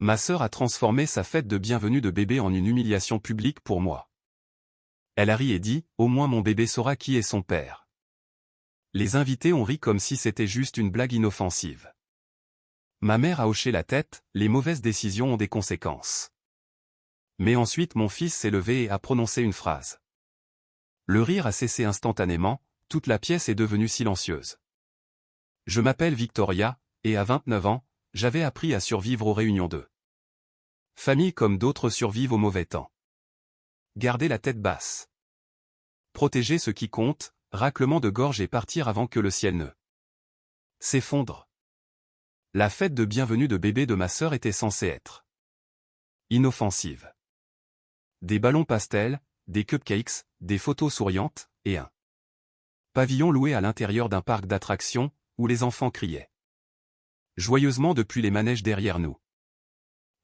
Ma sœur a transformé sa fête de bienvenue de bébé en une humiliation publique pour moi. Elle a ri et dit, au moins mon bébé saura qui est son père. Les invités ont ri comme si c'était juste une blague inoffensive. Ma mère a hoché la tête, les mauvaises décisions ont des conséquences. Mais ensuite mon fils s'est levé et a prononcé une phrase. Le rire a cessé instantanément, toute la pièce est devenue silencieuse. Je m'appelle Victoria, et à 29 ans, j'avais appris à survivre aux réunions de famille comme d'autres survivent au mauvais temps. Garder la tête basse. Protéger ce qui compte, raclement de gorge et partir avant que le ciel ne s'effondre. La fête de bienvenue de bébé de ma sœur était censée être inoffensive. Des ballons pastels, des cupcakes, des photos souriantes, et un pavillon loué à l'intérieur d'un parc d'attractions, où les enfants criaient joyeusement depuis les manèges derrière nous.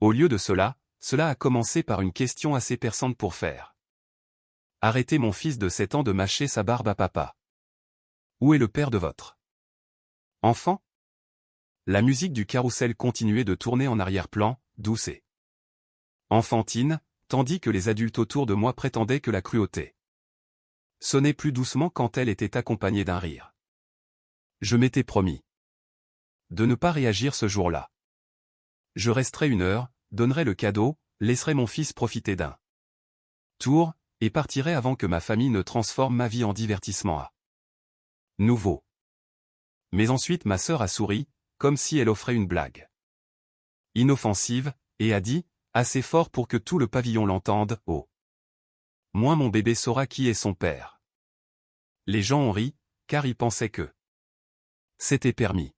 Au lieu de cela a commencé par une question assez perçante pour faire arrêter mon fils de 7 ans de mâcher sa barbe à papa. Où est le père de votre enfant? La musique du carrousel continuait de tourner en arrière-plan, douce et enfantine, tandis que les adultes autour de moi prétendaient que la cruauté sonnait plus doucement quand elle était accompagnée d'un rire. Je m'étais promis de ne pas réagir ce jour-là. Je resterai 1 heure, donnerai le cadeau, laisserai mon fils profiter d'un tour, et partirai avant que ma famille ne transforme ma vie en divertissement à nouveau. Mais ensuite ma sœur a souri, comme si elle offrait une blague inoffensive, et a dit, assez fort pour que tout le pavillon l'entende, oh. Moins mon bébé saura qui est son père. Les gens ont ri, car ils pensaient que c'était permis.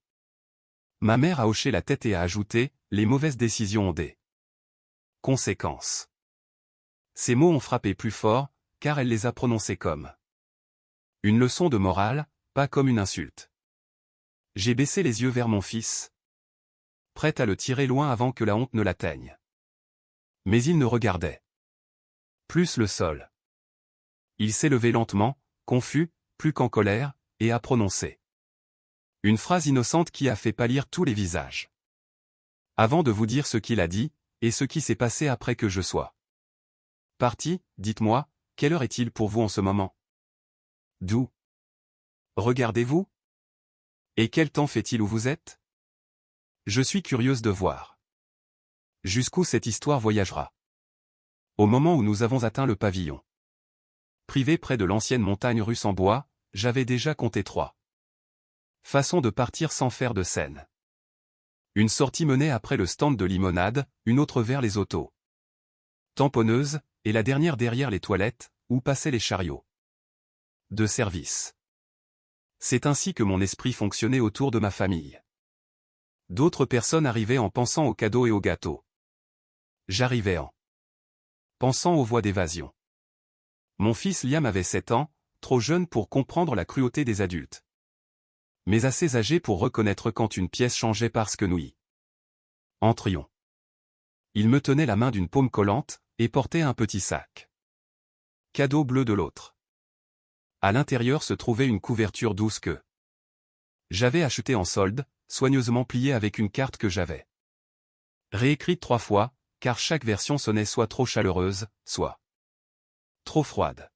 Ma mère a hoché la tête et a ajouté, les mauvaises décisions ont des conséquences. Ces mots ont frappé plus fort, car elle les a prononcés comme une leçon de morale, pas comme une insulte. J'ai baissé les yeux vers mon fils, prête à le tirer loin avant que la honte ne l'atteigne. Mais il ne regardait plus le sol. Il s'est levé lentement, confus, plus qu'en colère, et a prononcé une phrase innocente qui a fait pâlir tous les visages. Avant de vous dire ce qu'il a dit, et ce qui s'est passé après que je sois parti, dites-moi, quelle heure est-il pour vous en ce moment? D'où regardez-vous? Et quel temps fait-il où vous êtes? Je suis curieuse de voir jusqu'où cette histoire voyagera. Au moment où nous avons atteint le pavillon privé près de l'ancienne montagne russe en bois, j'avais déjà compté 3 façons de partir sans faire de scène. Une sortie menait après le stand de limonade, une autre vers les autos tamponneuses, et la dernière derrière les toilettes, où passaient les chariots de service. C'est ainsi que mon esprit fonctionnait autour de ma famille. D'autres personnes arrivaient en pensant aux cadeaux et aux gâteaux. J'arrivais en pensant aux voies d'évasion. Mon fils Liam avait 7 ans, trop jeune pour comprendre la cruauté des adultes, mais assez âgé pour reconnaître quand une pièce changeait parce que nous y entrions. Il me tenait la main d'une paume collante, et portait un petit sac cadeau bleu de l'autre. À l'intérieur se trouvait une couverture douce que j'avais achetée en solde, soigneusement pliée avec une carte que j'avais réécrite 3 fois, car chaque version sonnait soit trop chaleureuse, soit trop froide.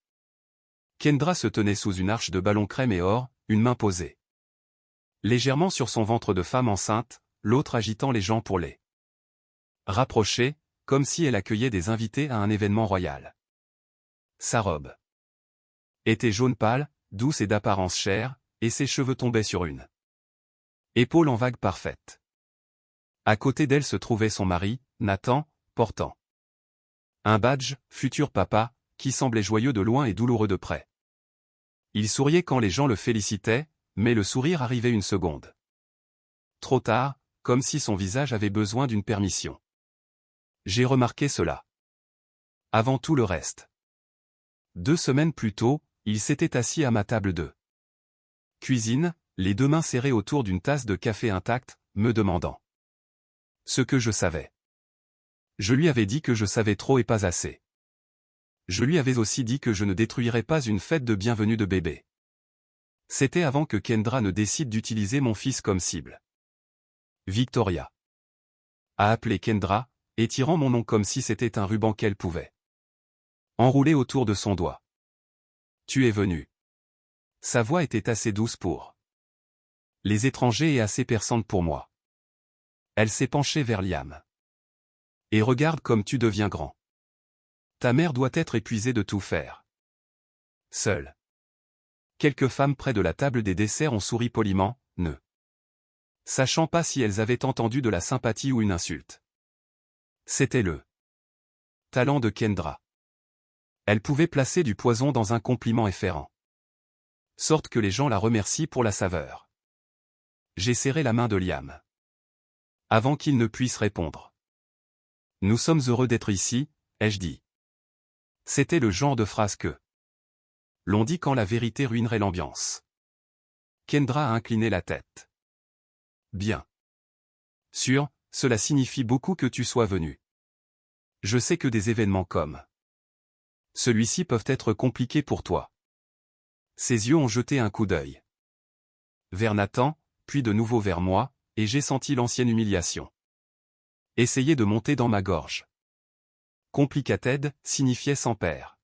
Kendra se tenait sous une arche de ballon crème et or, une main posée légèrement sur son ventre de femme enceinte, l'autre agitant les gens pour les rapprocher, comme si elle accueillait des invités à un événement royal. Sa robe était jaune pâle, douce et d'apparence chère, et ses cheveux tombaient sur une épaule en vague parfaite. À côté d'elle se trouvait son mari, Nathan, portant un badge, futur papa, qui semblait joyeux de loin et douloureux de près. Il souriait quand les gens le félicitaient, mais le sourire arrivait une seconde trop tard, comme si son visage avait besoin d'une permission. J'ai remarqué cela avant tout le reste. 2 semaines plus tôt, il s'était assis à ma table de cuisine, les 2 mains serrées autour d'une tasse de café intacte, me demandant ce que je savais. Je lui avais dit que je savais trop et pas assez. Je lui avais aussi dit que je ne détruirais pas une fête de bienvenue de bébé. C'était avant que Kendra ne décide d'utiliser mon fils comme cible. Victoria a appelé Kendra, étirant mon nom comme si c'était un ruban qu'elle pouvait enrouler autour de son doigt. Tu es venu. Sa voix était assez douce pour les étrangers et assez perçante pour moi. Elle s'est penchée vers Liam. Et regarde comme tu deviens grand. Ta mère doit être épuisée de tout faire seule. Quelques femmes près de la table des desserts ont souri poliment, ne sachant pas si elles avaient entendu de la sympathie ou une insulte. C'était le talent de Kendra. Elle pouvait placer du poison dans un compliment efférent. Sorte que les gens la remercient pour la saveur. J'ai serré la main de Liam. Avant qu'il ne puisse répondre. Nous sommes heureux d'être ici, ai-je dit. C'était le genre de phrase que l'on dit quand la vérité ruinerait l'ambiance. Kendra a incliné la tête. Bien sûr, cela signifie beaucoup que tu sois venu. Je sais que des événements comme celui-ci peuvent être compliqués pour toi. Ses yeux ont jeté un coup d'œil vers Nathan, puis de nouveau vers moi, et j'ai senti l'ancienne humiliation essayer de monter dans ma gorge. Complicated signifiait sans père.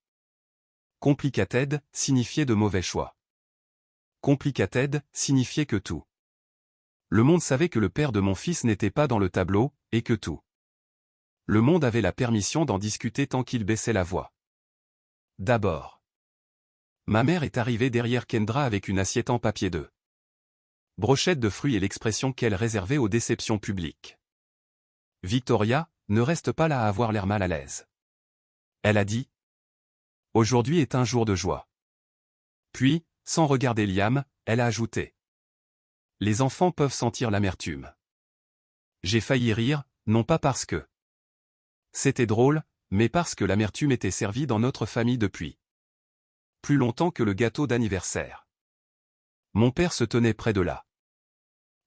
Complicated signifiait de mauvais choix. Complicated signifiait que tout le monde savait que le père de mon fils n'était pas dans le tableau, et que tout le monde avait la permission d'en discuter tant qu'il baissait la voix. D'abord, ma mère est arrivée derrière Kendra avec une assiette en papier de brochettes de fruits et l'expression qu'elle réservait aux déceptions publiques. Victoria, ne reste pas là à avoir l'air mal à l'aise. Elle a dit. Aujourd'hui est un jour de joie. Puis, sans regarder Liam, elle a ajouté. Les enfants peuvent sentir l'amertume. J'ai failli rire, non pas parce que c'était drôle, mais parce que l'amertume était servie dans notre famille depuis plus longtemps que le gâteau d'anniversaire. Mon père se tenait près de la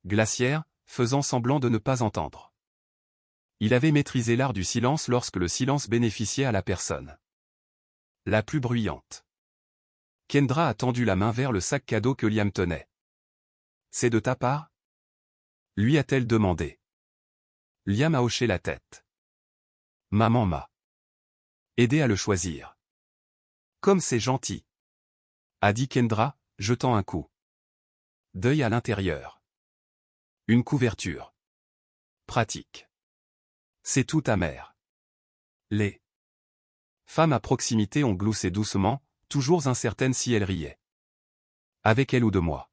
glacière, faisant semblant de ne pas entendre. Il avait maîtrisé l'art du silence lorsque le silence bénéficiait à la personne la plus bruyante. Kendra a tendu la main vers le sac cadeau que Liam tenait. C'est de ta part? Lui a-t-elle demandé. Liam a hoché la tête. Maman m'a aidé à le choisir. Comme c'est gentil, a dit Kendra, jetant un coup d'œil à l'intérieur. Une couverture pratique. C'est tout ta mère. Les femmes à proximité ont gloussé doucement, toujours incertaines si elle riait. Avec elle ou de moi.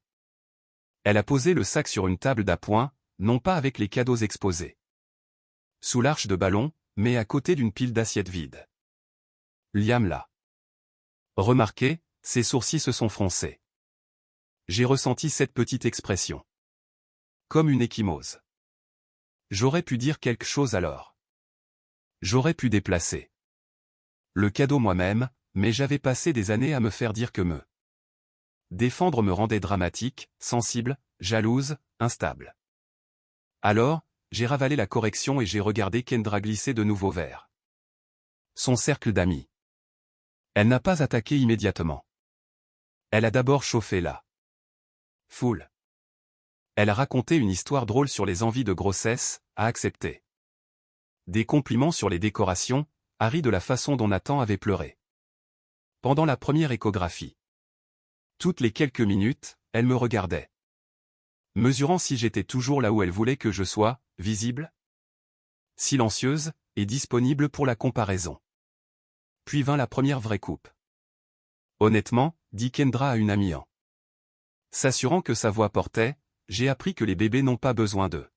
Elle a posé le sac sur une table d'appoint, non pas avec les cadeaux exposés sous l'arche de ballon, mais à côté d'une pile d'assiettes vides. Liam l'a remarqué, ses sourcils se sont froncés. J'ai ressenti cette petite expression. Comme une ecchymose. J'aurais pu dire quelque chose alors. J'aurais pu déplacer le cadeau moi-même, mais j'avais passé des années à me faire dire que me défendre me rendait dramatique, sensible, jalouse, instable. Alors, j'ai ravalé la correction et j'ai regardé Kendra glisser de nouveau vers son cercle d'amis. Elle n'a pas attaqué immédiatement. Elle a d'abord chauffé la foule. Elle a raconté une histoire drôle sur les envies de grossesse, a accepté des compliments sur les décorations, a ri de la façon dont Nathan avait pleuré pendant la première échographie. Toutes les quelques minutes, elle me regardait, mesurant si j'étais toujours là où elle voulait que je sois, visible, silencieuse, et disponible pour la comparaison. Puis vint la première vraie coupe. Honnêtement, dit Kendra à une amie en s'assurant que sa voix portait, j'ai appris que les bébés n'ont pas besoin de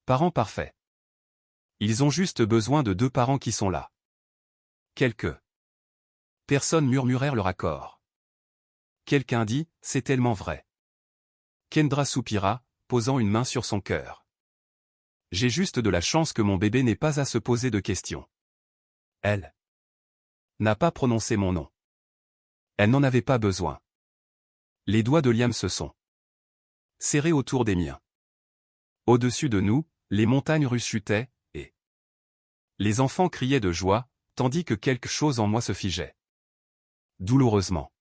parents parfaits. Ils ont juste besoin de deux parents qui sont là. Quelques personnes murmurèrent leur accord. Quelqu'un dit, c'est tellement vrai. Kendra soupira, posant une main sur son cœur. J'ai juste de la chance que mon bébé n'ait pas à se poser de questions. Elle n'a pas prononcé mon nom. Elle n'en avait pas besoin. Les doigts de Liam se sont serrés autour des miens. Au-dessus de nous, les montagnes russes chutaient, et les enfants criaient de joie, tandis que quelque chose en moi se figeait. Douloureusement.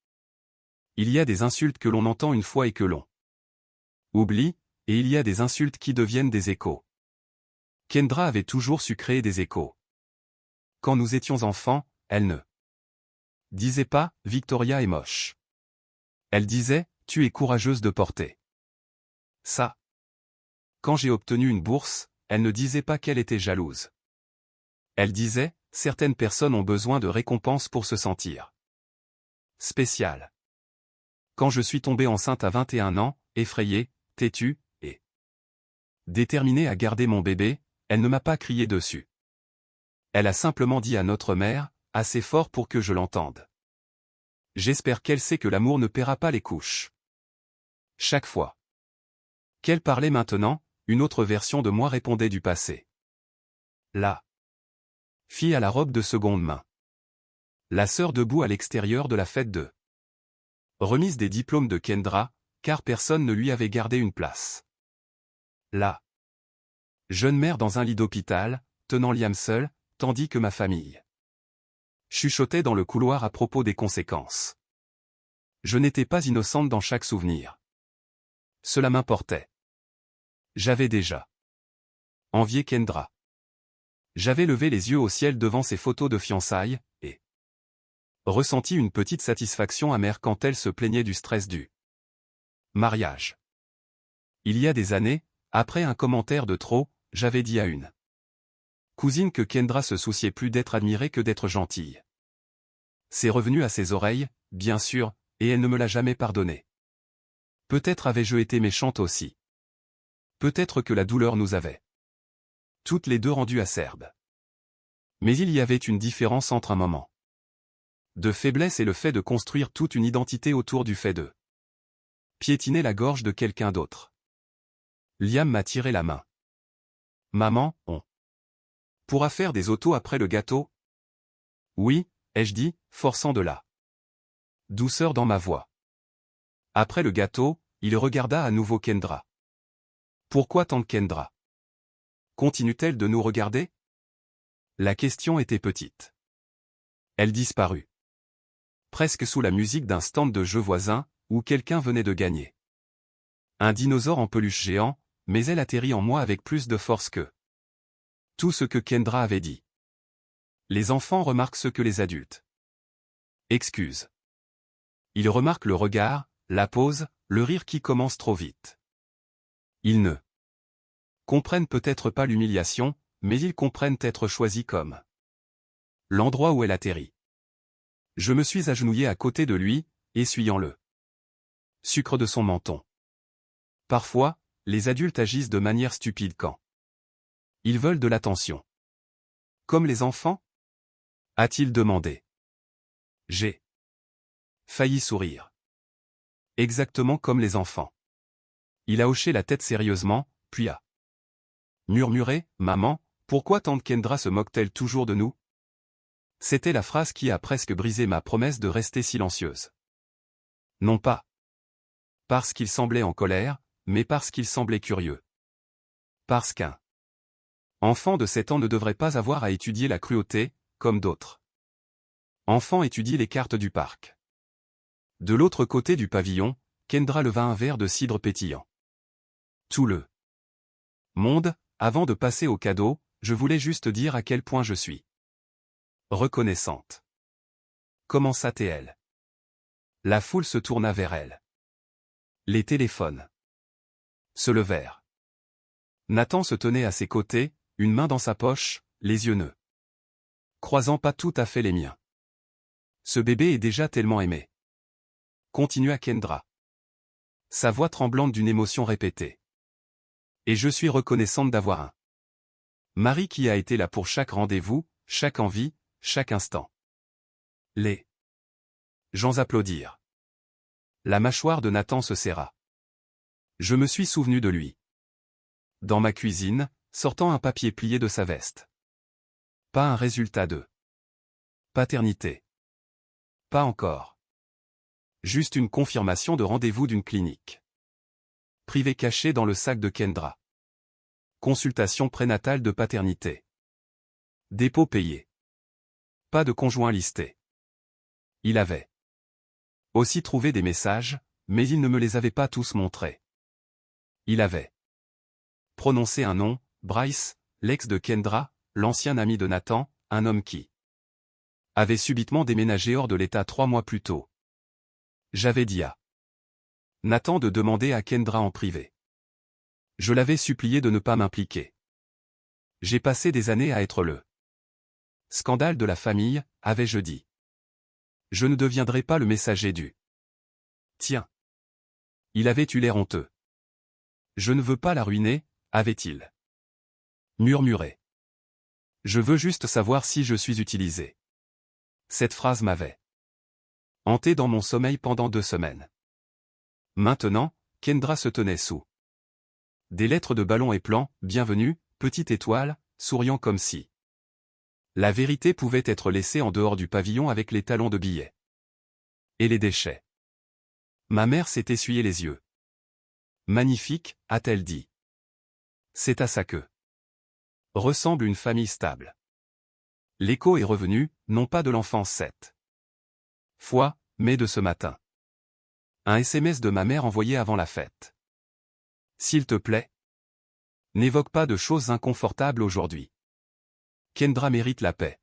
Il y a des insultes que l'on entend une fois et que l'on oublie, et il y a des insultes qui deviennent des échos. Kendra avait toujours su créer des échos. Quand nous étions enfants, elle ne disait pas « Victoria est moche ». Elle disait « Tu es courageuse de porter ça ». Quand j'ai obtenu une bourse, elle ne disait pas qu'elle était jalouse. Elle disait « Certaines personnes ont besoin de récompenses pour se sentir spéciales ». Quand je suis tombée enceinte à 21 ans, effrayée, têtue, et déterminée à garder mon bébé, elle ne m'a pas crié dessus. Elle a simplement dit à notre mère, assez fort pour que je l'entende. J'espère qu'elle sait que l'amour ne paiera pas les couches. Chaque fois qu'elle parlait maintenant, une autre version de moi répondait du passé. La fille à la robe de seconde main. La sœur debout à l'extérieur de la fête de remise des diplômes de Kendra, car personne ne lui avait gardé une place. La jeune mère dans un lit d'hôpital, tenant Liam seul, tandis que ma famille chuchotait dans le couloir à propos des conséquences. Je n'étais pas innocente dans chaque souvenir. Cela m'importait. J'avais déjà envié Kendra. J'avais levé les yeux au ciel devant ses photos de fiançailles, et ressenti une petite satisfaction amère quand elle se plaignait du stress du mariage. Il y a des années, après un commentaire de trop, j'avais dit à une cousine que Kendra se souciait plus d'être admirée que d'être gentille. C'est revenu à ses oreilles, bien sûr, et elle ne me l'a jamais pardonné. Peut-être avais-je été méchante aussi. Peut-être que la douleur nous avait toutes les deux rendues acerbes. Mais il y avait une différence entre un moment de faiblesse et le fait de construire toute une identité autour du fait de piétiner la gorge de quelqu'un d'autre. Liam m'a tiré la main. Maman, on pourra faire des autos après le gâteau? Oui, ai-je dit, forçant de la douceur dans ma voix. Après le gâteau, il regarda à nouveau Kendra. Pourquoi tante Kendra continue-t-elle de nous regarder? La question était petite. Elle disparut. Presque sous la musique d'un stand de jeux voisin, où quelqu'un venait de gagner un dinosaure en peluche géant, mais elle atterrit en moi avec plus de force que tout ce que Kendra avait dit. Les enfants remarquent ce que les adultes excusent. Ils remarquent le regard, la pose, le rire qui commence trop vite. Ils ne comprennent peut-être pas l'humiliation, mais ils comprennent être choisis comme l'endroit où elle atterrit. Je me suis agenouillé à côté de lui, essuyant le sucre de son menton. Parfois, les adultes agissent de manière stupide quand ils veulent de l'attention. Comme les enfants? A-t-il demandé. J'ai failli sourire. Exactement comme les enfants. Il a hoché la tête sérieusement, puis a murmuré, « Maman, pourquoi tante Kendra se moque-t-elle toujours de nous ?» C'était la phrase qui a presque brisé ma promesse de rester silencieuse. Non pas parce qu'il semblait en colère, mais parce qu'il semblait curieux. Parce qu'un enfant de 7 ans ne devrait pas avoir à étudier la cruauté, comme d'autres enfants étudient les cartes du parc. De l'autre côté du pavillon, Kendra leva un verre de cidre pétillant. Tout le monde, avant de passer au cadeau, je voulais juste dire à quel point je suis reconnaissante. Commença-t-elle. La foule se tourna vers elle. Les téléphones se levèrent. Nathan se tenait à ses côtés, une main dans sa poche, les yeux ne croisant pas tout à fait les miens. Ce bébé est déjà tellement aimé. Continua Kendra. Sa voix tremblante d'une émotion répétée. Et je suis reconnaissante d'avoir un mari qui a été là pour chaque rendez-vous, chaque envie, chaque instant. Les gens applaudirent. La mâchoire de Nathan se serra. Je me suis souvenu de lui. Dans ma cuisine, sortant un papier plié de sa veste. Pas un résultat de paternité. Pas encore. Juste une confirmation de rendez-vous d'une clinique privée cachée dans le sac de Kendra. Consultation prénatale de paternité. Dépôt payé. Pas de conjoint listé. Il avait aussi trouvé des messages, mais il ne me les avait pas tous montrés. Il avait prononcé un nom, Bryce, l'ex de Kendra, l'ancien ami de Nathan, un homme qui avait subitement déménagé hors de l'État 3 mois plus tôt. J'avais dit à Nathan de demander à Kendra en privé. Je l'avais supplié de ne pas m'impliquer. J'ai passé des années à être le scandale de la famille, avais-je dit. Je ne deviendrai pas le messager du. Tiens. Il avait eu l'air honteux. Je ne veux pas la ruiner, avait-il murmuré. Je veux juste savoir si je suis utilisé. Cette phrase m'avait hanté dans mon sommeil pendant 2 semaines. Maintenant, Kendra se tenait sous des lettres de ballon et plan, bienvenue, petite étoile, souriant comme si la vérité pouvait être laissée en dehors du pavillon avec les talons de billets. Et les déchets. Ma mère s'est essuyé les yeux. Magnifique, a-t-elle dit. C'est à ça que ressemble une famille stable. L'écho est revenu, non pas de l'enfance cette fois, mais de ce matin. Un SMS de ma mère envoyé avant la fête. S'il te plaît, n'évoque pas de choses inconfortables aujourd'hui. Kendra mérite la paix.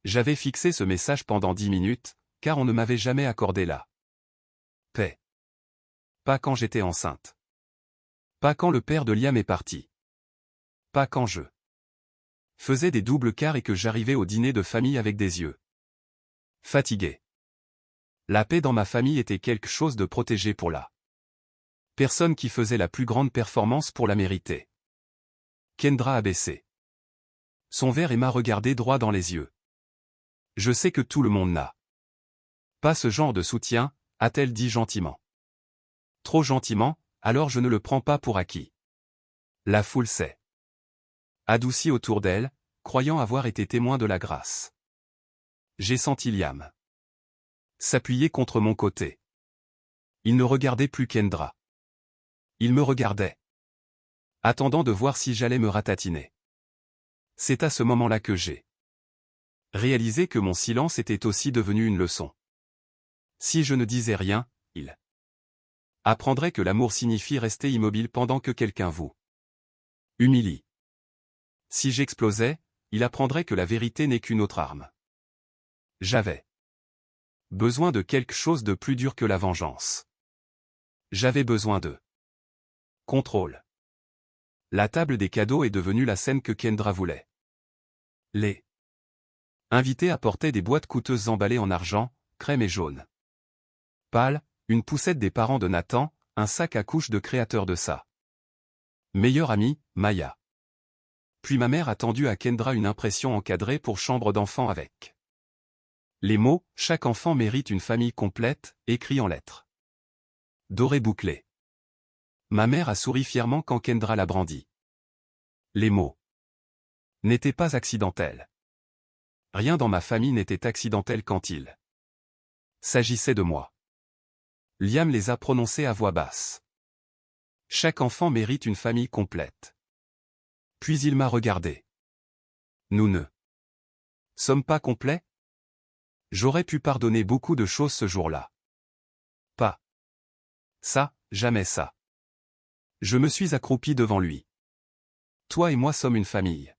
J'avais fixé ce message pendant 10 minutes, car on ne m'avait jamais accordé la paix. Pas quand j'étais enceinte. Pas quand le père de Liam est parti. Pas quand je faisais des doubles quarts et que j'arrivais au dîner de famille avec des yeux fatigués. La paix dans ma famille était quelque chose de protégé pour la personne qui faisait la plus grande performance pour la mériter. Kendra a baissé son verre et m'a regardé droit dans les yeux. Je sais que tout le monde n'a pas ce genre de soutien, a-t-elle dit gentiment. Trop gentiment, alors je ne le prends pas pour acquis. La foule s'est adoucie autour d'elle, croyant avoir été témoin de la grâce. J'ai senti Liam s'appuyer contre mon côté. Il ne regardait plus Kendra. Il me regardait, attendant de voir si j'allais me ratatiner. C'est à ce moment-là que j'ai réalisé que mon silence était aussi devenu une leçon. Si je ne disais rien, il apprendrait que l'amour signifie rester immobile pendant que quelqu'un vous humilie. Si j'explosais, il apprendrait que la vérité n'est qu'une autre arme. J'avais besoin de quelque chose de plus dur que la vengeance. J'avais besoin de contrôle. La table des cadeaux est devenue la scène que Kendra voulait. Les invités apportaient des boîtes coûteuses emballées en argent, crème et jaune. Pâle, une poussette des parents de Nathan, un sac à couches de créateur de sa meilleure amie, Maya. Puis ma mère a tendu à Kendra une impression encadrée pour chambre d'enfant avec les mots « Chaque enfant mérite une famille complète » écrits en lettres dorées bouclées. Ma mère a souri fièrement quand Kendra l'a brandi. Les mots n'étaient pas accidentels. Rien dans ma famille n'était accidentel quand il s'agissait de moi. Liam les a prononcés à voix basse. Chaque enfant mérite une famille complète. Puis il m'a regardé. Nous ne sommes pas complets? J'aurais pu pardonner beaucoup de choses ce jour-là. Pas ça, jamais ça. Je me suis accroupi devant lui. Toi et moi sommes une famille.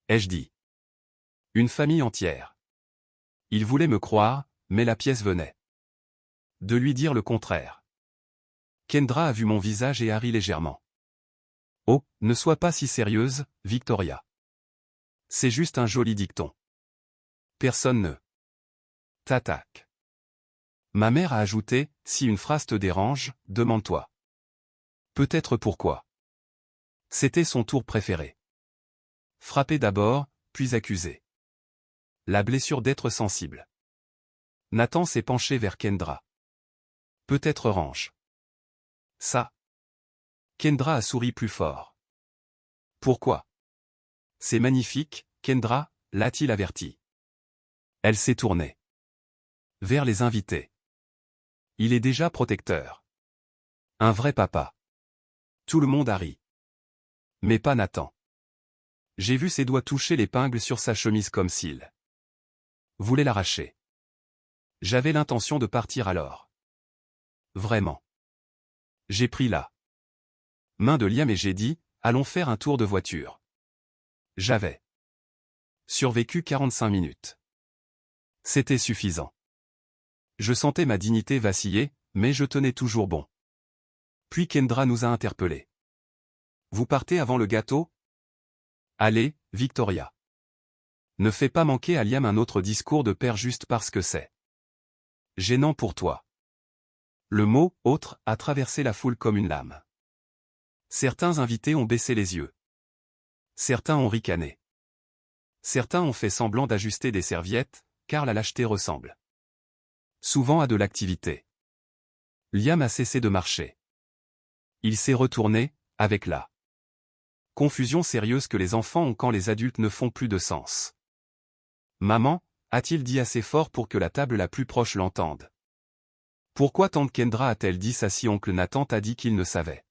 Ai-je dit. Une famille entière. Il voulait me croire, mais la pièce venait de lui dire le contraire. Kendra a vu mon visage et a ri légèrement. Oh, ne sois pas si sérieuse, Victoria. C'est juste un joli dicton. Personne ne t'attaque. Ma mère a ajouté, si une phrase te dérange, demande-toi. Peut-être pourquoi. C'était son tour préféré. Frapper d'abord, puis accuser. La blessure d'être sensible. Nathan s'est penché vers Kendra. Peut-être range. Ça. Kendra a souri plus fort. Pourquoi? C'est magnifique, Kendra, l'a-t-il averti. Elle s'est tournée vers les invités. Il est déjà protecteur. Un vrai papa. Tout le monde a ri. Mais pas Nathan. J'ai vu ses doigts toucher l'épingle sur sa chemise comme s'il voulait l'arracher. J'avais l'intention de partir alors. Vraiment. J'ai pris la main de Liam et j'ai dit, allons faire un tour de voiture. J'avais survécu 45 minutes. C'était suffisant. Je sentais ma dignité vaciller, mais je tenais toujours bon. Puis Kendra nous a interpellés. Vous partez avant le gâteau? Allez, Victoria. Ne fais pas manquer à Liam un autre discours de père juste parce que c'est gênant pour toi. Le mot « autre » a traversé la foule comme une lame. Certains invités ont baissé les yeux. Certains ont ricané. Certains ont fait semblant d'ajuster des serviettes, car la lâcheté ressemble souvent à de l'activité. Liam a cessé de marcher. Il s'est retourné, avec la confusion sérieuse que les enfants ont quand les adultes ne font plus de sens. Maman, a-t-il dit assez fort pour que la table la plus proche l'entende. Pourquoi tante Kendra a-t-elle dit ça si oncle Nathan a dit qu'il ne savait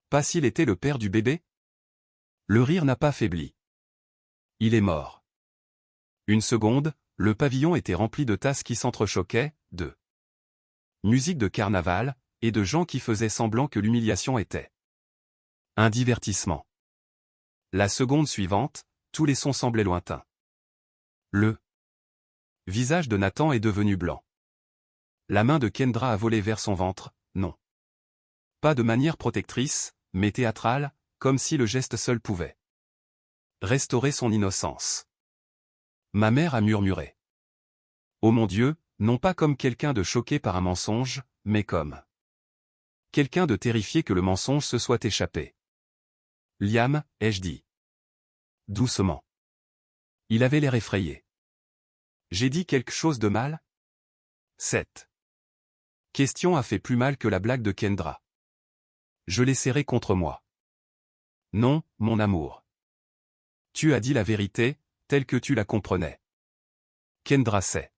pas s'il était le père du bébé? Le rire n'a pas faibli. Il est mort. Une seconde, le pavillon était rempli de tasses qui s'entrechoquaient, de musique de carnaval, et de gens qui faisaient semblant que l'humiliation était un divertissement. La seconde suivante, tous les sons semblaient lointains. Le visage de Nathan est devenu blanc. La main de Kendra a volé vers son ventre, non. Pas de manière protectrice, mais théâtrale, comme si le geste seul pouvait restaurer son innocence. Ma mère a murmuré. Oh mon Dieu, non pas comme quelqu'un de choqué par un mensonge, mais comme quelqu'un de terrifié que le mensonge se soit échappé. Liam, ai-je dit. Doucement. Il avait l'air effrayé. J'ai dit quelque chose de mal? Cette question a fait plus mal que la blague de Kendra. Je l'ai serré contre moi. Non, mon amour. Tu as dit la vérité, telle que tu la comprenais. Kendra s'est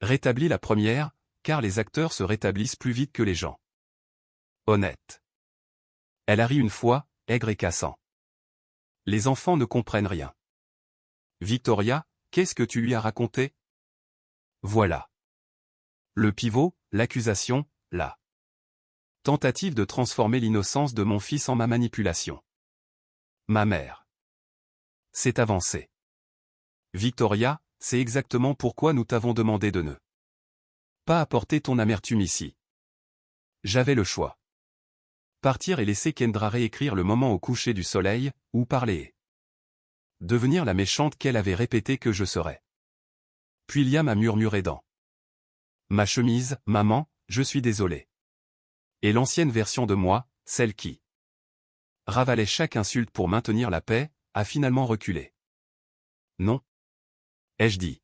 rétabli la première, car les acteurs se rétablissent plus vite que les gens. Honnête. Elle a ri une fois, aigre et cassant. Les enfants ne comprennent rien. Victoria, qu'est-ce que tu lui as raconté? Voilà. Le pivot, l'accusation, la tentative de transformer l'innocence de mon fils en ma manipulation. Ma mère s'est avancée. Victoria, c'est exactement pourquoi nous t'avons demandé de ne pas apporter ton amertume ici. J'avais le choix. Partir et laisser Kendra réécrire le moment au coucher du soleil, ou parler et devenir la méchante qu'elle avait répété que je serais. Puis Liam a murmuré dans ma chemise, maman, je suis désolé. Et l'ancienne version de moi, celle qui ravalait chaque insulte pour maintenir la paix, a finalement reculé. Non. Ai-je dit.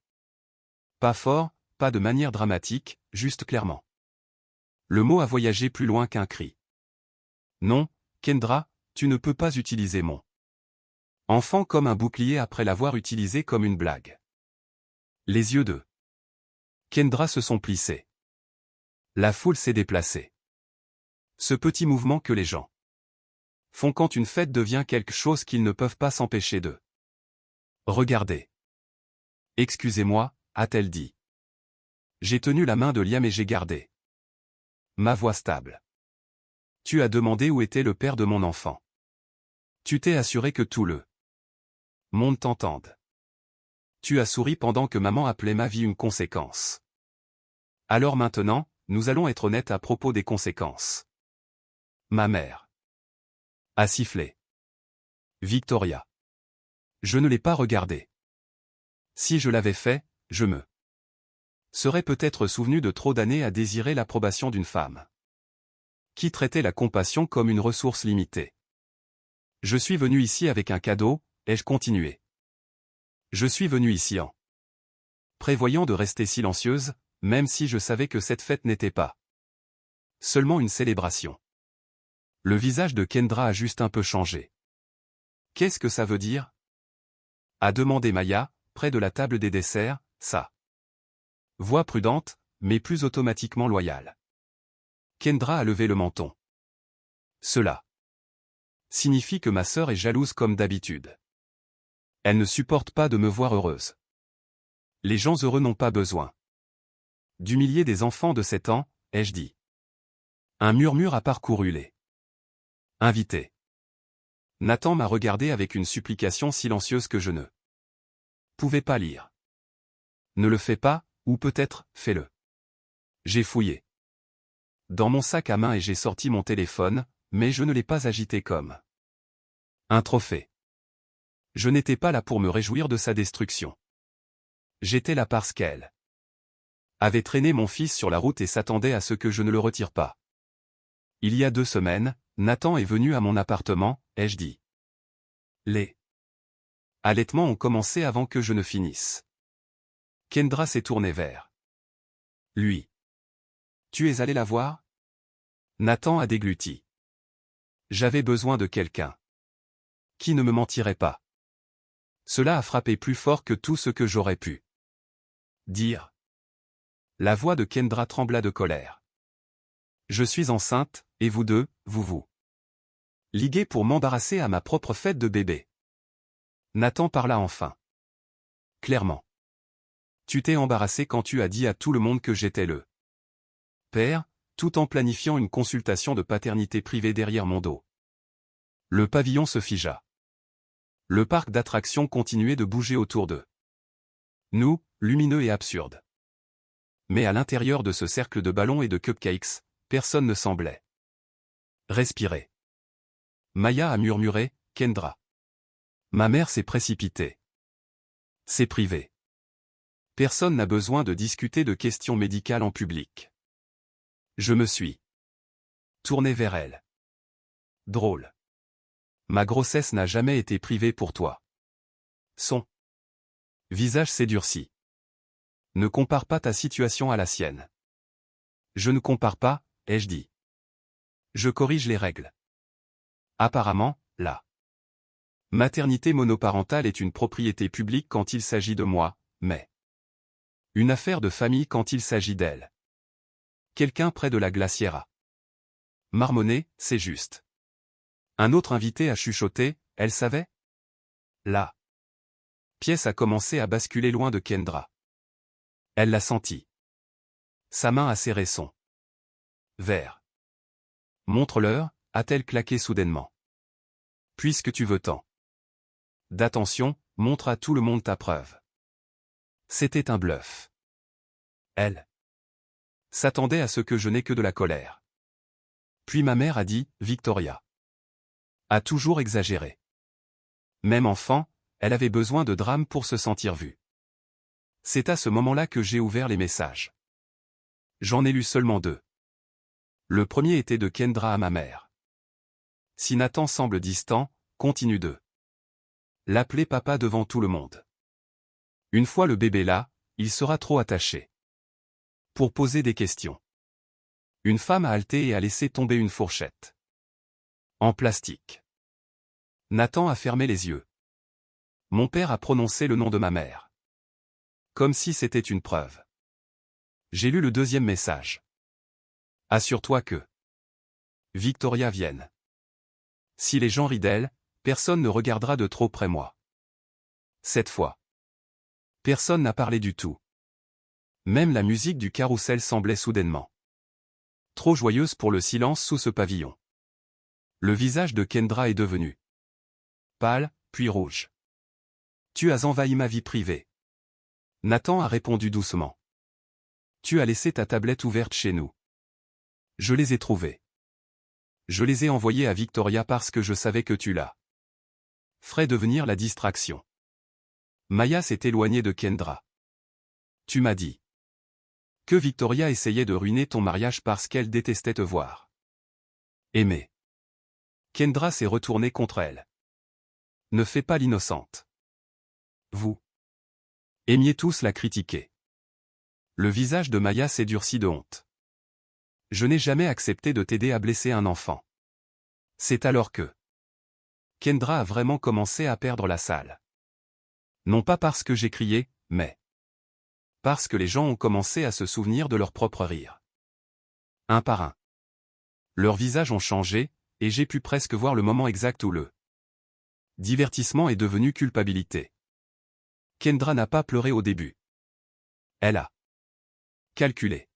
Pas fort, pas de manière dramatique, juste clairement. Le mot a voyagé plus loin qu'un cri. Non, Kendra, tu ne peux pas utiliser mon enfant comme un bouclier après l'avoir utilisé comme une blague. Les yeux de Kendra se sont plissés. La foule s'est déplacée. Ce petit mouvement que les gens font quand une fête devient quelque chose qu'ils ne peuvent pas s'empêcher de regarder. Excusez-moi, a-t-elle dit. J'ai tenu la main de Liam et j'ai gardé ma voix stable. Tu as demandé où était le père de mon enfant. Tu t'es assuré que tout le monde t'entende. Tu as souri pendant que maman appelait ma vie une conséquence. Alors maintenant, nous allons être honnêtes à propos des conséquences. Ma mère a sifflé. Victoria. Je ne l'ai pas regardé. Si je l'avais fait, je me serais peut-être souvenu de trop d'années à désirer l'approbation d'une femme qui traitait la compassion comme une ressource limitée. Je suis venu ici avec un cadeau, ai-je continué. Je suis venu ici en prévoyant de rester silencieuse, même si je savais que cette fête n'était pas seulement une célébration. Le visage de Kendra a juste un peu changé. Qu'est-ce que ça veut dire? A demandé Maya, près de la table des desserts, sa voix prudente, mais plus automatiquement loyale. Kendra a levé le menton. Cela signifie que ma sœur est jalouse comme d'habitude. Elle ne supporte pas de me voir heureuse. Les gens heureux n'ont pas besoin d'humilier des enfants de 7 ans, ai-je dit. Un murmure a parcouru les invités. Nathan m'a regardé avec une supplication silencieuse que je ne pouvais pas lire. Ne le fais pas, ou peut-être, fais-le. J'ai fouillé dans mon sac à main et j'ai sorti mon téléphone, mais je ne l'ai pas agité comme un trophée. Je n'étais pas là pour me réjouir de sa destruction. J'étais là parce qu'elle avait traîné mon fils sur la route et s'attendait à ce que je ne le retire pas. Il y a 2 semaines, Nathan est venu à mon appartement, ai-je dit. Les allaitements ont commencé avant que je ne finisse. Kendra s'est tournée vers lui. Tu es allé la voir? Nathan a dégluti. J'avais besoin de quelqu'un qui ne me mentirait pas. Cela a frappé plus fort que tout ce que j'aurais pu dire. La voix de Kendra trembla de colère. Je suis enceinte, et vous deux, vous liguez pour m'embarrasser à ma propre fête de bébé. Nathan parla enfin. Clairement. Tu t'es embarrassé quand tu as dit à tout le monde que j'étais le père, tout en planifiant une consultation de paternité privée derrière mon dos. Le pavillon se figea. Le parc d'attractions continuait de bouger autour d'eux. Nous, lumineux et absurde. Mais à l'intérieur de ce cercle de ballons et de cupcakes, personne ne semblait respirer. Maya a murmuré, Kendra. Ma mère s'est précipitée. C'est privé. Personne n'a besoin de discuter de questions médicales en public. Je me suis tourné vers elle. Drôle. Ma grossesse n'a jamais été privée pour toi. Son visage s'est durci. Ne compare pas ta situation à la sienne. Je ne compare pas, ai-je dit. Je corrige les règles. Apparemment, la maternité monoparentale est une propriété publique quand il s'agit de moi, mais une affaire de famille quand il s'agit d'elle. Quelqu'un près de la glacière a marmonné, c'est juste. Un autre invité a chuchoté, elle savait? La pièce a commencé à basculer loin de Kendra. Elle l'a senti. Sa main a serré son verre. Montre-leur, a-t-elle claqué soudainement. Puisque tu veux tant d'attention, montre à tout le monde ta preuve. C'était un bluff. Elle s'attendait à ce que je n'ai que de la colère. Puis ma mère a dit, Victoria a toujours exagéré. Même enfant, elle avait besoin de drame pour se sentir vue. C'est à ce moment-là que j'ai ouvert les messages. J'en ai lu seulement 2. Le premier était de Kendra à ma mère. Si Nathan semble distant, continue de l'appeler papa devant tout le monde. Une fois le bébé là, il sera trop attaché pour poser des questions. Une femme a halté et a laissé tomber une fourchette en plastique. Nathan a fermé les yeux. Mon père a prononcé le nom de ma mère. Comme si c'était une preuve. J'ai lu le 2e message. Assure-toi que Victoria vienne. Si les gens rient d'elle, personne ne regardera de trop près moi. Cette fois. Personne n'a parlé du tout. Même la musique du carrousel semblait soudainement trop joyeuse pour le silence sous ce pavillon. Le visage de Kendra est devenu pâle, puis rouge. Tu as envahi ma vie privée. Nathan a répondu doucement. Tu as laissé ta tablette ouverte chez nous. Je les ai trouvées. Je les ai envoyées à Victoria parce que je savais que tu la ferais devenir la distraction. Maya s'est éloignée de Kendra. Tu m'as dit que Victoria essayait de ruiner ton mariage parce qu'elle détestait te voir aimer. Kendra s'est retournée contre elle. Ne fais pas l'innocente. Vous aimiez tous la critiquer. Le visage de Maya s'est durci de honte. Je n'ai jamais accepté de t'aider à blesser un enfant. C'est alors que Kendra a vraiment commencé à perdre la salle. Non pas parce que j'ai crié, mais parce que les gens ont commencé à se souvenir de leur propre rire. Un par un. Leurs visages ont changé, et j'ai pu presque voir le moment exact où le divertissement est devenu culpabilité. Kendra n'a pas pleuré au début. Elle a calculé.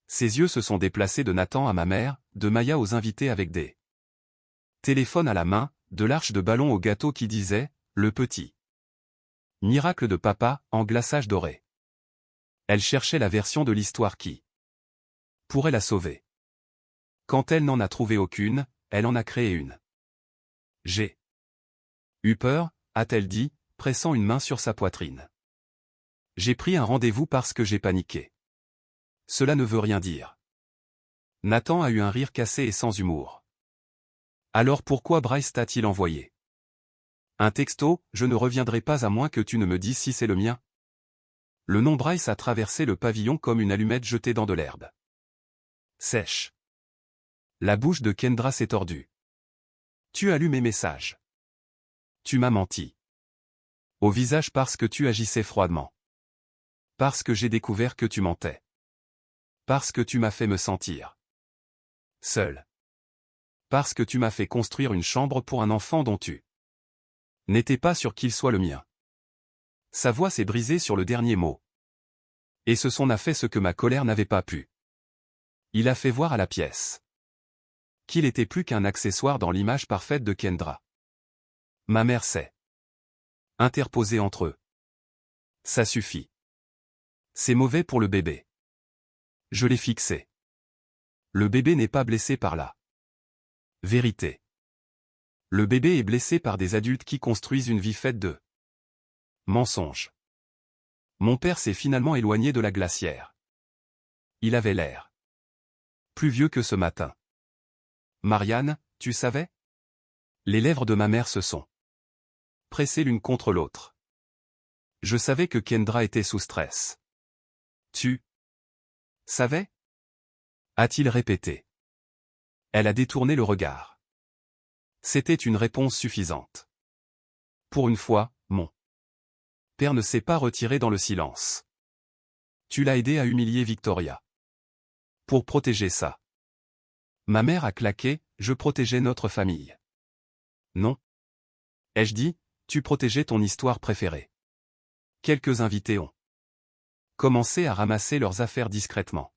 Ses yeux se sont déplacés de Nathan à ma mère, de Maya aux invités avec des téléphones à la main, de l'arche de ballon au gâteau qui disait « Le petit miracle de papa » en glaçage doré. Elle cherchait la version de l'histoire qui pourrait la sauver. Quand elle n'en a trouvé aucune, elle en a créé une. J'ai eu peur, a-t-elle dit, pressant une main sur sa poitrine. J'ai pris un rendez-vous parce que j'ai paniqué. Cela ne veut rien dire. Nathan a eu un rire cassé et sans humour. Alors pourquoi Bryce t'a-t-il envoyé un texto, je ne reviendrai pas à moins que tu ne me dises si c'est le mien. Le nom Bryce a traversé le pavillon comme une allumette jetée dans de l'herbe sèche. La bouche de Kendra s'est tordue. Tu as lu mes messages. Tu m'as menti. Au visage parce que tu agissais froidement. Parce que j'ai découvert que tu mentais. Parce que tu m'as fait me sentir seul. Parce que tu m'as fait construire une chambre pour un enfant dont tu n'étais pas sûr qu'il soit le mien. Sa voix s'est brisée sur le dernier mot. Et ce son a fait ce que ma colère n'avait pas pu. Il a fait voir à la pièce qu'il était plus qu'un accessoire dans l'image parfaite de Kendra. Ma mère s'est interposée entre eux. Ça suffit. C'est mauvais pour le bébé. Je l'ai fixé. Le bébé n'est pas blessé par la vérité. Le bébé est blessé par des adultes qui construisent une vie faite de mensonges. Mon père s'est finalement éloigné de la glacière. Il avait l'air plus vieux que ce matin. Marianne, tu savais? Les lèvres de ma mère se sont pressées l'une contre l'autre. Je savais que Kendra était sous stress. Tu savais? A-t-il répété. Elle a détourné le regard. C'était une réponse suffisante. Pour une fois, mon père ne s'est pas retiré dans le silence. Tu l'as aidé à humilier Victoria. Pour protéger ça. Ma mère a claqué, je protégeais notre famille. Non. Ai-je dit, tu protégeais ton histoire préférée. Quelques invités ont commencé à ramasser leurs affaires discrètement.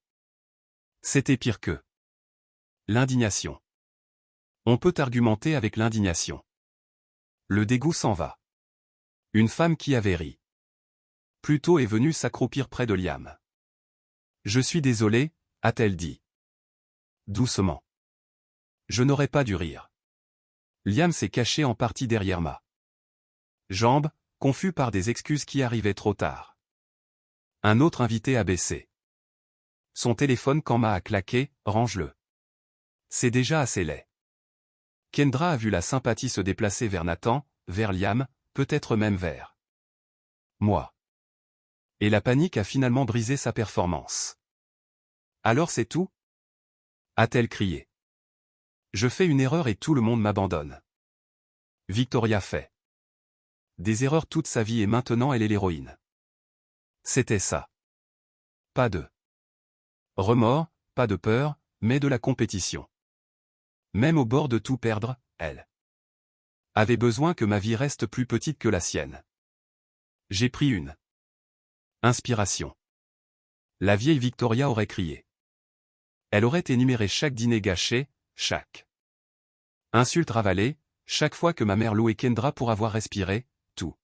C'était pire que l'indignation. On peut argumenter avec l'indignation. Le dégoût s'en va. Une femme qui avait ri plus tôt est venue s'accroupir près de Liam. Je suis désolée, a-t-elle dit. Doucement. Je n'aurais pas dû rire. Liam s'est caché en partie derrière ma jambe, confus par des excuses qui arrivaient trop tard. Un autre invité a baissé son téléphone quand Ma a claqué, range-le. C'est déjà assez laid. Kendra a vu la sympathie se déplacer vers Nathan, vers Liam, peut-être même vers moi. Et la panique a finalement brisé sa performance. Alors c'est tout? A-t-elle crié. Je fais une erreur et tout le monde m'abandonne. Victoria fait des erreurs toute sa vie et maintenant elle est l'héroïne. C'était ça. Pas de remords, pas de peur, mais de la compétition. Même au bord de tout perdre, elle avait besoin que ma vie reste plus petite que la sienne. J'ai pris une inspiration. La vieille Victoria aurait crié. Elle aurait énuméré chaque dîner gâché, chaque insulte ravalée, chaque fois que ma mère louait Kendra pour avoir respiré, tout.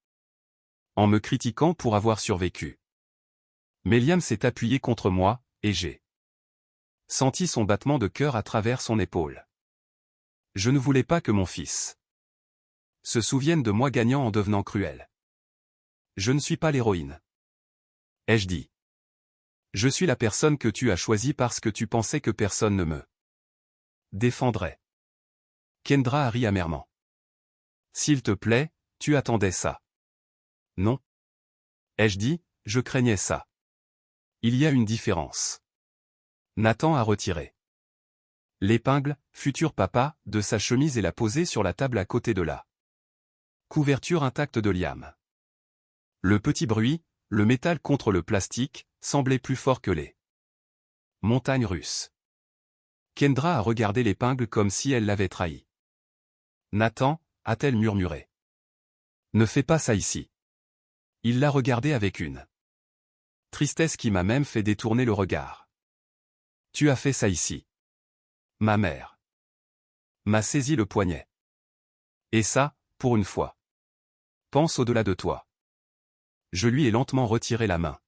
En me critiquant pour avoir survécu. Mais Liam s'est appuyé contre moi, et j'ai senti son battement de cœur à travers son épaule. Je ne voulais pas que mon fils se souvienne de moi gagnant en devenant cruel. Je ne suis pas l'héroïne. Ai-je dit. Je suis la personne que tu as choisie parce que tu pensais que personne ne me défendrait. Kendra a ri amèrement. S'il te plaît, tu attendais ça. Non. Ai-je dit, je craignais ça. Il y a une différence. Nathan a retiré l'épingle, futur papa, de sa chemise et l'a posée sur la table à côté de la couverture intacte de Liam. Le petit bruit, le métal contre le plastique, semblait plus fort que les montagnes russes. Kendra a regardé l'épingle comme si elle l'avait trahi. Nathan, a-t-elle murmuré. Ne fais pas ça ici. Il l'a regardé avec une tristesse qui m'a même fait détourner le regard. Tu as fait ça ici. Ma mère m'a saisi le poignet. Et ça, pour une fois. Pense au-delà de toi. Je lui ai lentement retiré la main.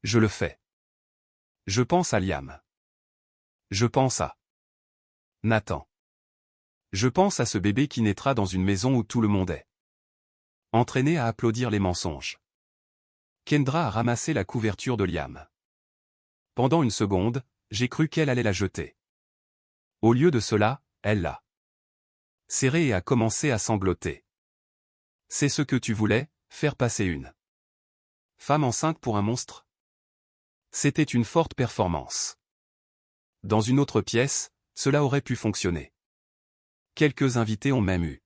Je le fais. Je pense à Liam. Je pense à Nathan. Je pense à ce bébé qui naîtra dans une maison où tout le monde est entraîné à applaudir les mensonges. Kendra a ramassé la couverture de Liam. Pendant une seconde, j'ai cru qu'elle allait la jeter. Au lieu de cela, elle l'a serrée et a commencé à sangloter. C'est ce que tu voulais, faire passer une femme enceinte pour un monstre? C'était une forte performance. Dans une autre pièce, cela aurait pu fonctionner. Quelques invités ont même eu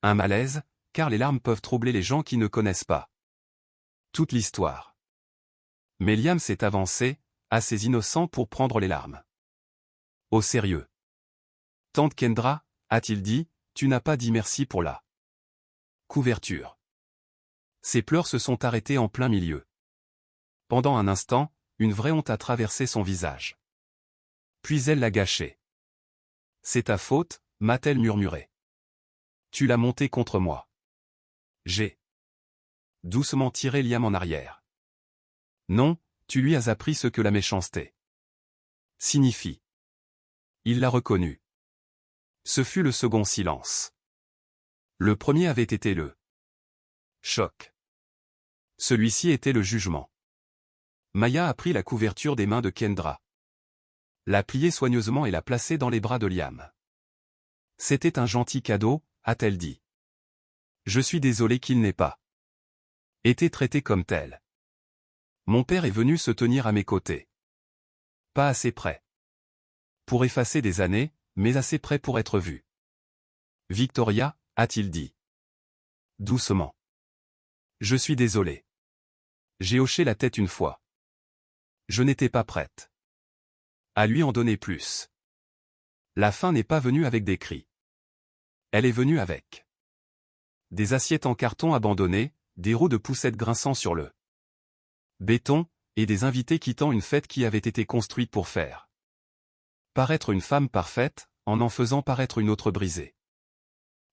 un malaise, car les larmes peuvent troubler les gens qui ne connaissent pas toute l'histoire. Mais Liam s'est avancé, assez innocent pour prendre les larmes au sérieux. Tante Kendra, a-t-il dit, tu n'as pas dit merci pour la couverture. Ses pleurs se sont arrêtés en plein milieu. Pendant un instant, une vraie honte a traversé son visage. Puis elle l'a gâché. C'est ta faute, m'a-t-elle murmuré. Tu l'as monté contre moi. J'ai doucement tiré Liam en arrière. Non, tu lui as appris ce que la méchanceté signifie. Il l'a reconnu. Ce fut le second silence. Le premier avait été le choc. Celui-ci était le jugement. Maya a pris la couverture des mains de Kendra, l'a pliée soigneusement et l'a placée dans les bras de Liam. C'était un gentil cadeau, a-t-elle dit. Je suis désolé qu'il n'ait pas été traité comme tel. Mon père est venu se tenir à mes côtés. Pas assez près pour effacer des années, mais assez près pour être vu. Victoria, a-t-il dit doucement. Je suis désolé. J'ai hoché la tête une fois. Je n'étais pas prête à lui en donner plus. La faim n'est pas venue avec des cris. Elle est venue avec des assiettes en carton abandonnées, des roues de poussettes grinçant sur le béton, et des invités quittant une fête qui avait été construite pour faire paraître une femme parfaite, en faisant paraître une autre brisée.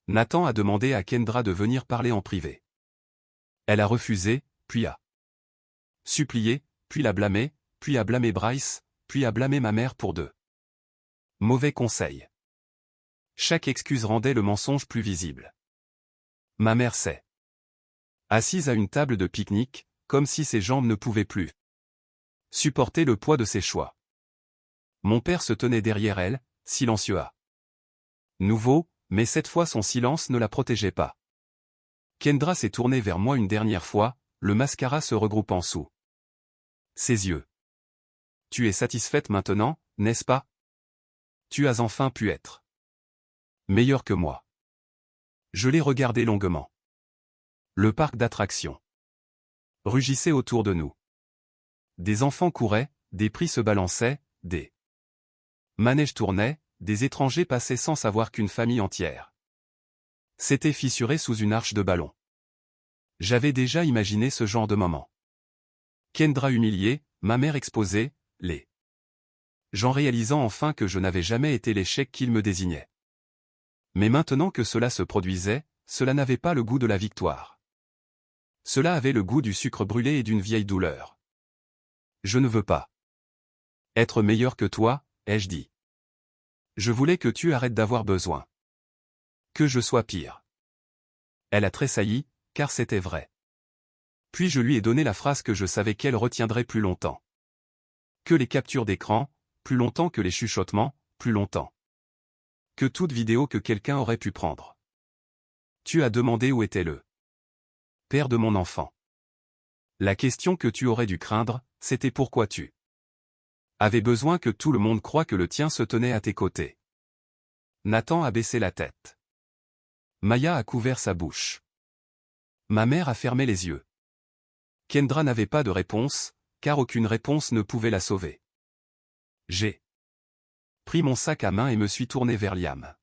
Nathan a demandé à Kendra de venir parler en privé. Elle a refusé, puis a supplié, puis l'a blâmé, puis a blâmé Bryce, puis a blâmé ma mère pour de mauvais conseils. Chaque excuse rendait le mensonge plus visible. Ma mère s'est assise à une table de pique-nique, comme si ses jambes ne pouvaient plus supporter le poids de ses choix. Mon père se tenait derrière elle, silencieux à nouveau, mais cette fois son silence ne la protégeait pas. Kendra s'est tournée vers moi une dernière fois, le mascara se regroupant sous ses yeux. Tu es satisfaite maintenant, n'est-ce pas? Tu as enfin pu être meilleure que moi. Je l'ai regardé longuement. Le parc d'attractions rugissait autour de nous. Des enfants couraient, des prix se balançaient, des manèges tournaient, des étrangers passaient sans savoir qu'une famille entière s'était fissurée sous une arche de ballon. J'avais déjà imaginé ce genre de moment. Kendra humiliée, ma mère exposée, les gens réalisant enfin que je n'avais jamais été l'échec qu'ils me désignaient. Mais maintenant que cela se produisait, cela n'avait pas le goût de la victoire. Cela avait le goût du sucre brûlé et d'une vieille douleur. Je ne veux pas être meilleur que toi, ai-je dit. Je voulais que tu arrêtes d'avoir besoin. Que je sois pire. Elle a tressailli, car c'était vrai. Puis je lui ai donné la phrase que je savais qu'elle retiendrait plus longtemps que les captures d'écran, plus longtemps que les chuchotements, plus longtemps que toute vidéo que quelqu'un aurait pu prendre. Tu as demandé où était le père de mon enfant. La question que tu aurais dû craindre, c'était pourquoi tu avais besoin que tout le monde croie que le tien se tenait à tes côtés. Nathan a baissé la tête. Maya a couvert sa bouche. Ma mère a fermé les yeux. Kendra n'avait pas de réponse, car aucune réponse ne pouvait la sauver. J'ai pris mon sac à main et me suis tourné vers Liam.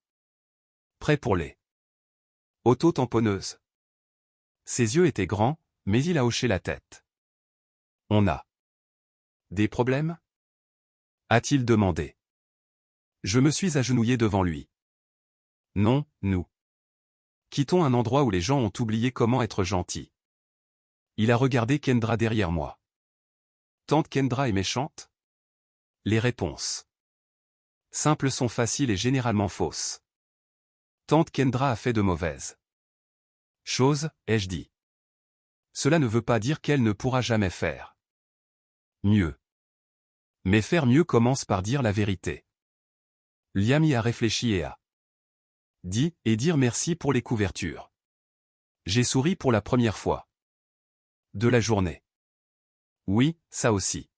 Prêt pour les auto-tamponneuses. Ses yeux étaient grands, mais il a hoché la tête. On a des problèmes? A-t-il demandé. Je me suis agenouillé devant lui. Non, nous Quittons un endroit où les gens ont oublié comment être gentils. Il a regardé Kendra derrière moi. Tante Kendra est méchante? Les réponses simples sont faciles et généralement fausses. Tante Kendra a fait de mauvaises choses, ai-je dit. Cela ne veut pas dire qu'elle ne pourra jamais faire mieux. Mais faire mieux commence par dire la vérité. Liam y a réfléchi et a dit, et dire merci pour les couvertures. J'ai souri pour la première fois de la journée. Oui, ça aussi.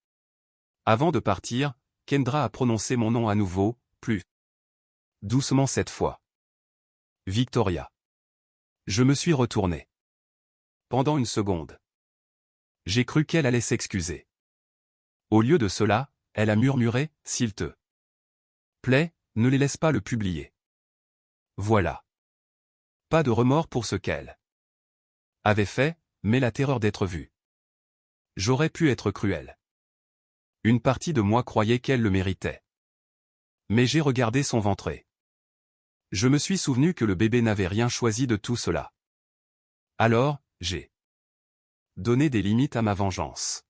Avant de partir, Kendra a prononcé mon nom à nouveau, plus doucement cette fois. Victoria. Je me suis retourné. Pendant une seconde. J'ai cru qu'elle allait s'excuser. Au lieu de cela, elle a murmuré, s'il te plaît, ne les laisse pas le publier. Voilà. Pas de remords pour ce qu'elle avait fait, mais la terreur d'être vue. J'aurais pu être cruel. Une partie de moi croyait qu'elle le méritait. Mais j'ai regardé son ventre. Je me suis souvenu que le bébé n'avait rien choisi de tout cela. Alors, j'ai donné des limites à ma vengeance.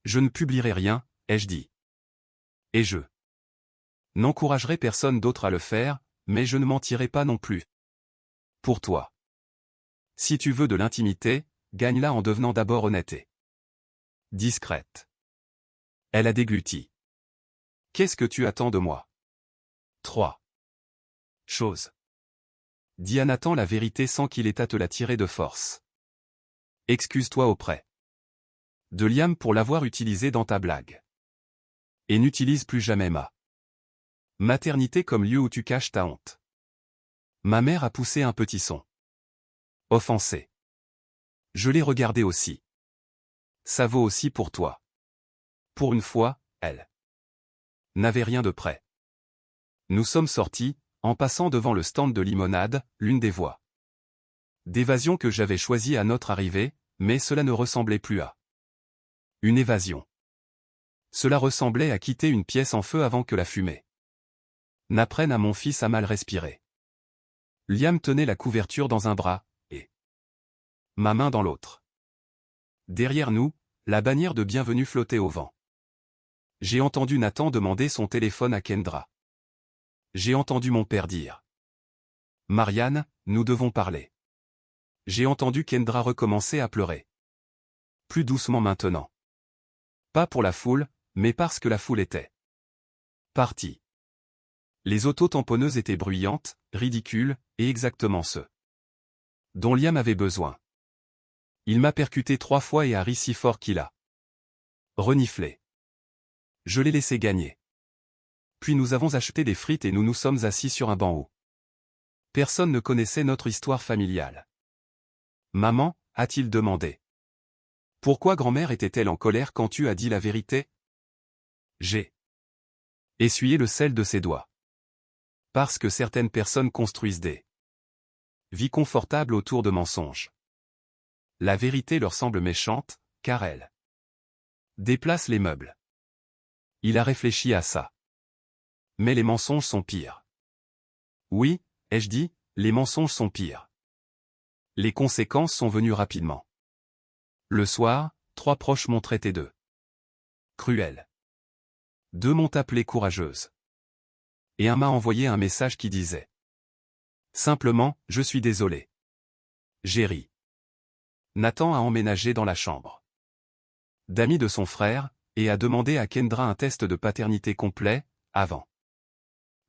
Je ne publierai rien, ai-je dit. Et je n'encouragerai personne d'autre à le faire, mais je ne mentirai pas non plus. Pour toi. Si tu veux de l'intimité, gagne-la en devenant d'abord honnête et discrète. Elle a dégluti. Qu'est-ce que tu attends de moi? 3 choses. Dis à Nathan la vérité sans qu'il ait à te la tirer de force. Excuse-toi auprès de Liam pour l'avoir utilisé dans ta blague. Et n'utilise plus jamais ma maternité comme lieu où tu caches ta honte. Ma mère a poussé un petit son. Offensé. Je l'ai regardé aussi. Ça vaut aussi pour toi. Pour une fois, elle n'avait rien de prêt. Nous sommes sortis, en passant devant le stand de limonade, l'une des voies d'évasion que j'avais choisie à notre arrivée, mais cela ne ressemblait plus à une évasion. Cela ressemblait à quitter une pièce en feu avant que la fumée n'apprenne à mon fils à mal respirer. Liam tenait la couverture dans un bras, et ma main dans l'autre. Derrière nous, la bannière de bienvenue flottait au vent. J'ai entendu Nathan demander son téléphone à Kendra. J'ai entendu mon père dire: Marianne, nous devons parler. J'ai entendu Kendra recommencer à pleurer. Plus doucement maintenant. Pas pour la foule, mais parce que la foule était partie. Les auto-tamponneuses étaient bruyantes, ridicules, et exactement ce dont Liam avait besoin. Il m'a percuté 3 fois et a ri si fort qu'il a reniflé. Je l'ai laissé gagner. Puis nous avons acheté des frites et nous nous sommes assis sur un banc haut. Personne ne connaissait notre histoire familiale. Maman, a-t-il demandé. Pourquoi grand-mère était-elle en colère quand tu as dit la vérité? J'ai essuyé le sel de ses doigts. Parce que certaines personnes construisent des vies confortables autour de mensonges. La vérité leur semble méchante, car elle déplace les meubles. Il a réfléchi à ça. Mais les mensonges sont pires. Oui, ai-je dit, les mensonges sont pires. Les conséquences sont venues rapidement. Le soir, 3 proches m'ont traité de cruel. 2 m'ont appelé courageuse. Et un m'a envoyé un message qui disait simplement, je suis désolé. J'ai ri. Nathan a emménagé dans la chambre d'amis de son frère, et a demandé à Kendra un test de paternité complet, avant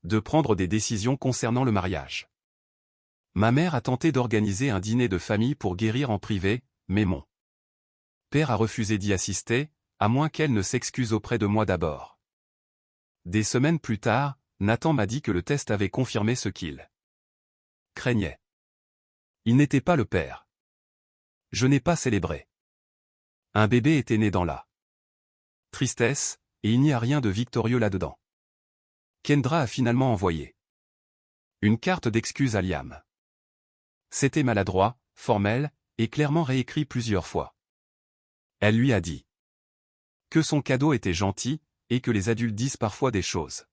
de prendre des décisions concernant le mariage. Ma mère a tenté d'organiser un dîner de famille pour guérir en privé, mais mon père a refusé d'y assister, à moins qu'elle ne s'excuse auprès de moi d'abord. Des semaines plus tard, Nathan m'a dit que le test avait confirmé ce qu'il craignait. Il n'était pas le père. Je n'ai pas célébré. Un bébé était né dans la tristesse, et il n'y a rien de victorieux là-dedans. Kendra a finalement envoyé une carte d'excuse à Liam. C'était maladroit, formel, et clairement réécrit plusieurs fois. Elle lui a dit que son cadeau était gentil, et que les adultes disent parfois des choses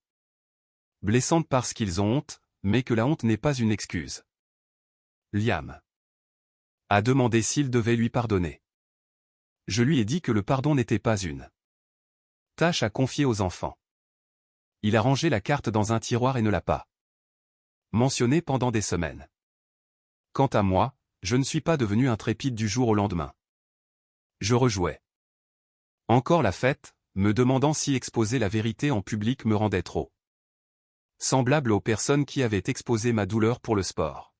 blessantes parce qu'ils ont honte, mais que la honte n'est pas une excuse. Liam a demandé s'il devait lui pardonner. Je lui ai dit que le pardon n'était pas une tâche à confier aux enfants. Il a rangé la carte dans un tiroir et ne l'a pas mentionnée pendant des semaines. Quant à moi, je ne suis pas devenu intrépide du jour au lendemain. Je rejouais encore la fête, me demandant si exposer la vérité en public me rendait trop semblable aux personnes qui avaient exposé ma douleur pour le sport.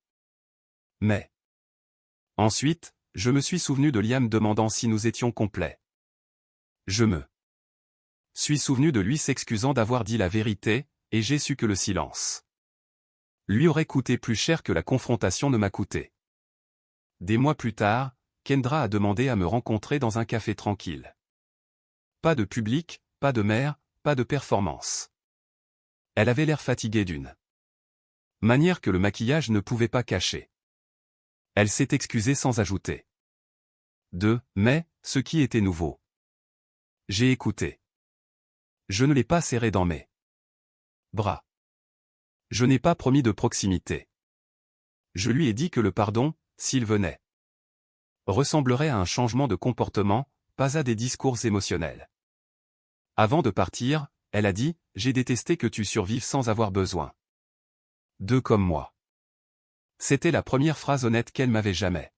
Mais ensuite, je me suis souvenu de Liam demandant si nous étions complets. Je me suis souvenu de lui s'excusant d'avoir dit la vérité, et j'ai su que le silence lui aurait coûté plus cher que la confrontation ne m'a coûté. Des mois plus tard, Kendra a demandé à me rencontrer dans un café tranquille. Pas de public, pas de mère, pas de performance. Elle avait l'air fatiguée d'une manière que le maquillage ne pouvait pas cacher. Elle s'est excusée sans ajouter mais, ce qui était nouveau. J'ai écouté. Je ne l'ai pas serré dans mes bras. Je n'ai pas promis de proximité. Je lui ai dit que le pardon, s'il venait, ressemblerait à un changement de comportement, pas à des discours émotionnels. Avant de partir, elle a dit « J'ai détesté que tu survives sans avoir besoin d'eux comme moi ». C'était la première phrase honnête qu'elle m'avait jamais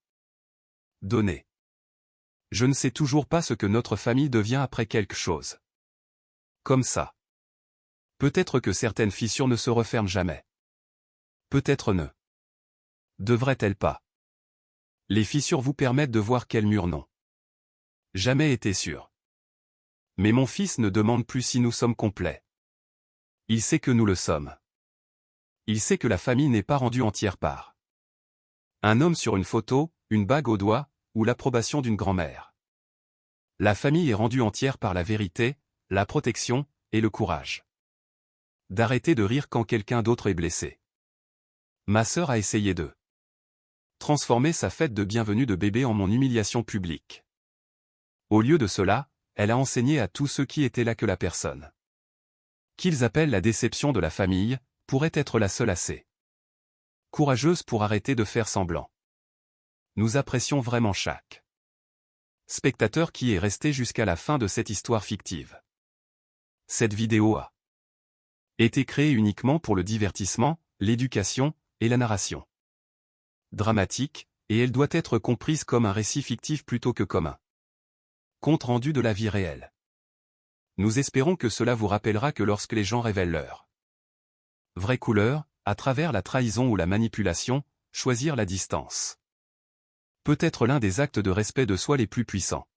donnée. Je ne sais toujours pas ce que notre famille devient après quelque chose comme ça. Peut-être que certaines fissures ne se referment jamais. Peut-être ne devraient-elles pas. Les fissures vous permettent de voir quels murs n'ont jamais été sûrs. Mais mon fils ne demande plus si nous sommes complets. Il sait que nous le sommes. Il sait que la famille n'est pas rendue entière par un homme sur une photo, une bague au doigt, ou l'approbation d'une grand-mère. La famille est rendue entière par la vérité, la protection, et le courage d'arrêter de rire quand quelqu'un d'autre est blessé. Ma sœur a essayé de transformer sa fête de bienvenue de bébé en mon humiliation publique. Au lieu de cela, elle a enseigné à tous ceux qui étaient là que la personne qu'ils appellent la déception de la famille, pourrait être la seule assez courageuse pour arrêter de faire semblant. Nous apprécions vraiment chaque spectateur qui est resté jusqu'à la fin de cette histoire fictive. Cette vidéo a été créée uniquement pour le divertissement, l'éducation, et la narration dramatique, et elle doit être comprise comme un récit fictif plutôt que comme un compte rendu de la vie réelle. Nous espérons que cela vous rappellera que lorsque les gens révèlent leur vraie couleur, à travers la trahison ou la manipulation, choisir la distance peut être l'un des actes de respect de soi les plus puissants.